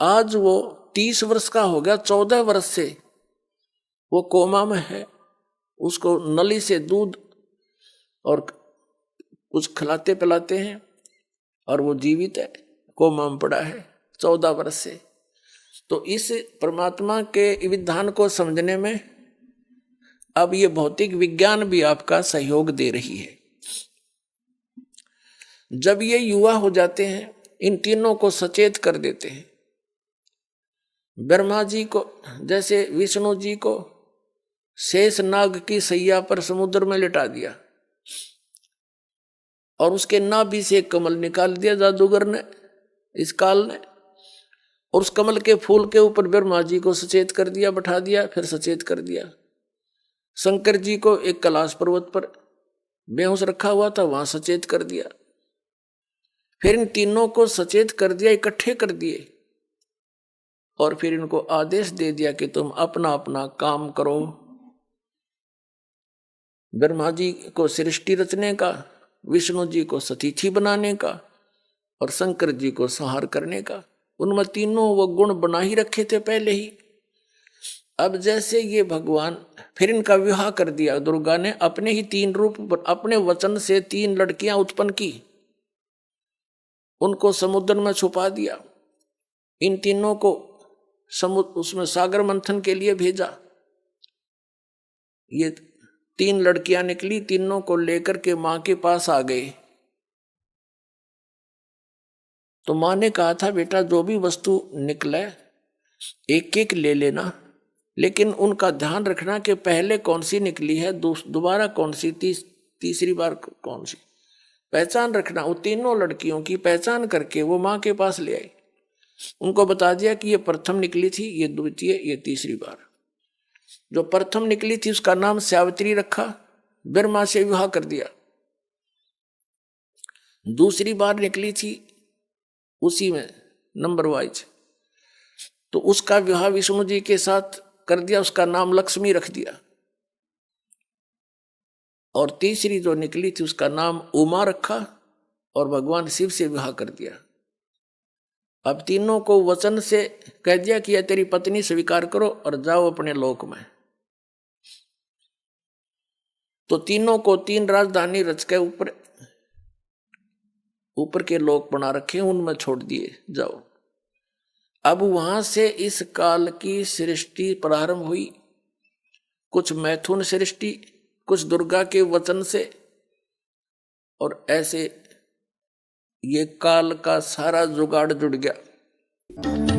आज वो 30 वर्ष का हो गया, 14 वर्ष से वो कोमा में है। उसको नली से दूध और कुछ खिलाते पिलाते हैं और वो जीवित है, कोमा में पड़ा है 14 वर्ष से। तो इस परमात्मा के विधान को समझने में अब ये भौतिक विज्ञान भी आपका सहयोग दे रही है। जब ये युवा हो जाते हैं, इन तीनों को सचेत कर देते हैं। ब्रह्मा जी को, जैसे विष्णु जी को शेष नाग की सैया पर समुद्र में लिटा दिया और उसके नाभि से एक कमल निकाल दिया जादूगर ने, इस काल ने, और उस कमल के फूल के ऊपर ब्रह्मा जी को सचेत कर दिया, बैठा दिया, फिर सचेत कर दिया। शंकर जी को एक कैलाश पर्वत पर बेहोश रखा हुआ था, वहां सचेत कर दिया। फिर इन तीनों को सचेत कर दिया, इकट्ठे कर दिए और फिर इनको आदेश दे दिया कि तुम अपना अपना काम करो। ब्रह्मा जी को सृष्टि रचने का, विष्णु जी को सतीथि बनाने का और शंकर जी को संहार करने का। उनमें तीनों वो गुण बना ही रखे थे पहले ही। अब जैसे ये भगवान, फिर इनका विवाह कर दिया। दुर्गा ने अपने ही 3 रूप, अपने वचन से 3 लड़कियां उत्पन्न की, उनको समुद्र में छुपा दिया। इन तीनों को समुद्र, उसमें सागर मंथन के लिए भेजा। ये 3 लड़कियां निकली, तीनों को लेकर के मां के पास आ गए। तो मां ने कहा था, बेटा जो भी वस्तु निकले एक एक ले लेना, लेकिन उनका ध्यान रखना कि पहले कौन सी निकली है, दोबारा कौन सी, तीसरी बार कौन सी, पहचान रखना। वो तीनों लड़कियों की पहचान करके वो मां के पास ले आई। उनको बता दिया कि ये प्रथम निकली थी, ये द्वितीय, ये तीसरी बार। जो प्रथम निकली थी उसका नाम सावित्री रखा, ब्रह्मा से विवाह कर दिया। दूसरी बार निकली थी उसी में नंबर वाइज, तो उसका विवाह विष्णु जी के साथ कर दिया, उसका नाम लक्ष्मी रख दिया। और तीसरी जो निकली थी उसका नाम उमा रखा और भगवान शिव से विवाह कर दिया। अब तीनों को वचन से कह दिया कि यह तेरी पत्नी स्वीकार करो और जाओ अपने लोक में। तो तीनों को 3 राजधानी रच के ऊपर के लोक बना रखे, उनमें छोड़ दिए, जाओ। अब वहां से इस काल की सृष्टि प्रारंभ हुई। कुछ मैथुन सृष्टि, कुछ दुर्गा के वचन से, और ऐसे ये काल का सारा जुगाड़ जुड़ गया।